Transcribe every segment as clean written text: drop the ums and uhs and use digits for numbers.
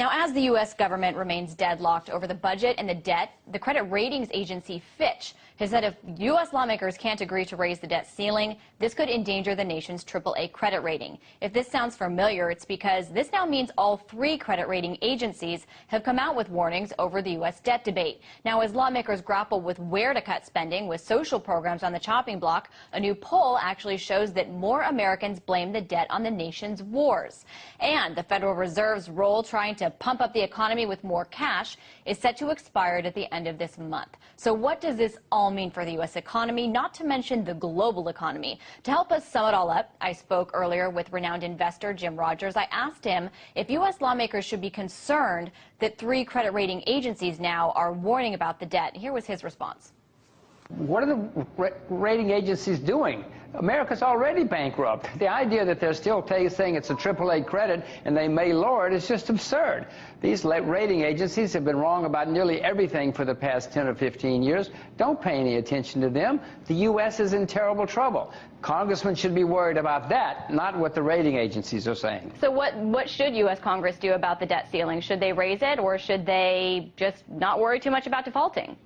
Now, as the U.S. government remains deadlocked over the budget and the debt, the credit ratings agency Fitch has said if U.S. lawmakers can't agree to raise the debt ceiling, this could endanger the nation's AAA credit rating. If this sounds familiar, it's because this now means all three credit rating agencies have come out with warnings over the U.S. debt debate. Now, as lawmakers grapple with where to cut spending with social programs on the chopping block, a new poll actually shows that more Americans blame the debt on the nation's wars. And the Federal Reserve's role trying to pump up the economy with more cash is set to expire at the end of this month. So what does this all mean for the U.S. economy, not to mention the global economy? To help us sum it all up, I spoke earlier with renowned investor Jim Rogers. I asked him if U.S. lawmakers should be concerned that three credit rating agencies now are warning about the debt. Here was his response. What are the rating agencies doing? America's already bankrupt. The idea that they're still saying it's a AAA credit and they may lower it is just absurd. These rating agencies have been wrong about nearly everything for the past 10 or 15 years. Don't pay any attention to them. The U.S. is in terrible trouble. Congressmen should be worried about that, not what the rating agencies are saying. So what should U.S. Congress do about the debt ceiling? Should they raise it, or should they just not worry too much about defaulting?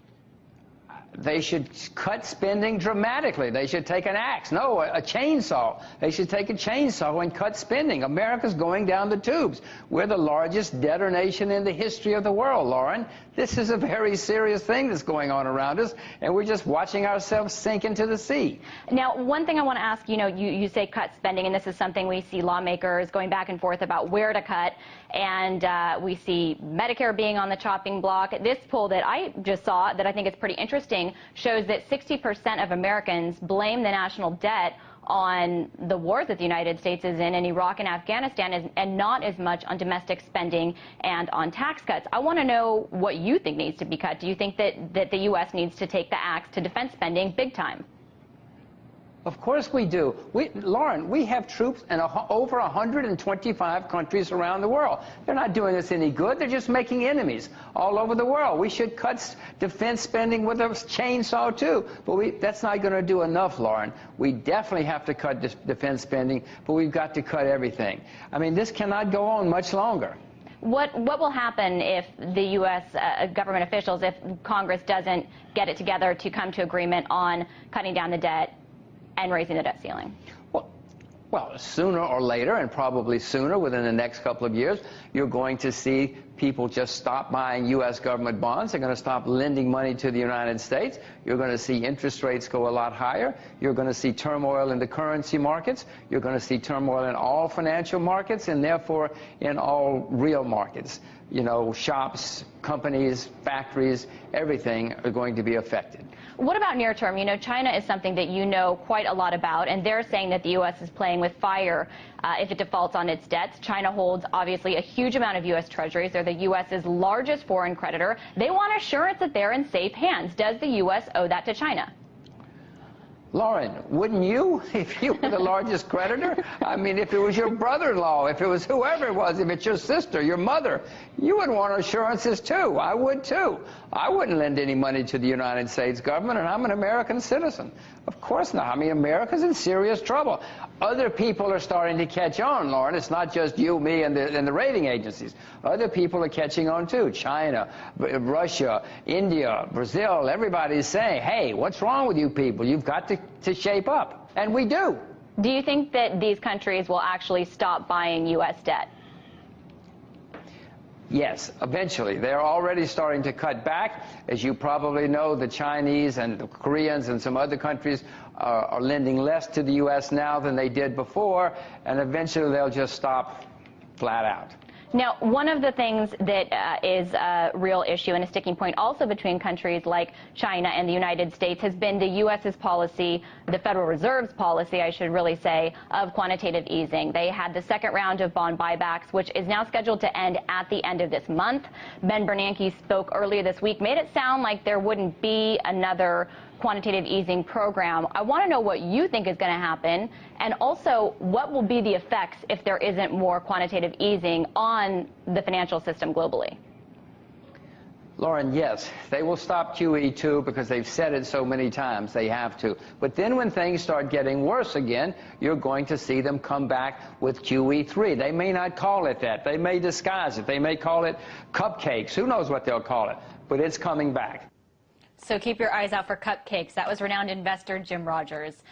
They should cut spending dramatically. They should take an axe. No, a chainsaw. They should take a chainsaw and cut spending. America's going down the tubes. We're the largest debtor nation in the history of the world, Lauren. This is a very serious thing that's going on around us, and we're just watching ourselves sink into the sea. Now, one thing I want to ask, you say cut spending, and this is something we see lawmakers going back and forth about where to cut, and we see Medicare being on the chopping block. This poll that I just saw, that I think is pretty interesting, shows that 60% of Americans blame the national debt on the wars that the United States is in Iraq and Afghanistan, and not as much on domestic spending and on tax cuts. I want to know what you think needs to be cut. Do you think that the U.S. needs to take the axe to defense spending big time? Of course we do. Lauren, we have troops in over 125 countries around the world. They're not doing us any good. They're just making enemies all over the world. We should cut defense spending with a chainsaw, too. But that's not going to do enough, Lauren. We definitely have to cut defense spending, but we've got to cut everything. I mean, this cannot go on much longer. What will happen if the U.S. Government officials, if Congress doesn't get it together to come to agreement on cutting down the debt and raising the debt ceiling? Well, sooner or later, and probably sooner, within the next couple of years, you're going to see people just stop buying U.S. government bonds. They're going to stop lending money to the United States. You're going to see interest rates go a lot higher. You're going to see turmoil in the currency markets. You're going to see turmoil in all financial markets, and therefore in all real markets. Shops, companies, factories, everything are going to be affected. What about near term? China is something that you know quite a lot about, and they're saying that the U.S. is playing with fire if it defaults on its debts. China holds, obviously, a huge amount of U.S. treasuries. They're the U.S.'s largest foreign creditor. They want assurance that they're in safe hands. Does the U.S. owe that to China? Lauren, wouldn't you, if you were the largest creditor? I mean, if it was your brother-in-law, if it was whoever it was, if it's your sister, your mother, you would want assurances, too. I would, too. I wouldn't lend any money to the United States government, and I'm an American citizen. Of course not. I mean, America's in serious trouble. Other people are starting to catch on, Lauren. It's not just you, me, and the rating agencies. Other people are catching on, too. China, Russia, India, Brazil, everybody's saying, hey, what's wrong with you people? You've got to shape up. And we do. Do you think that these countries will actually stop buying U.S. debt? Yes, eventually. They're already starting to cut back. As you probably know, the Chinese and the Koreans and some other countries are lending less to the U.S. now than they did before, and eventually they'll just stop flat out. Now, one of the things that is a real issue and a sticking point also between countries like China and the United States has been the U.S.'s policy, the Federal Reserve's policy, I should really say, of quantitative easing. They had the second round of bond buybacks, which is now scheduled to end at the end of this month. Ben Bernanke spoke earlier this week, made it sound like there wouldn't be another quantitative easing program. I want to know what you think is going to happen, and also what will be the effects if there isn't more quantitative easing on the financial system globally. Lauren, yes, they will stop QE2 because they've said it so many times they have to. But then when things start getting worse again, you're going to see them come back with QE3. They may not call it that. They may disguise it. They may call it cupcakes. Who knows what they'll call it? But it's coming back. So keep your eyes out for cupcakes. That was renowned investor Jim Rogers.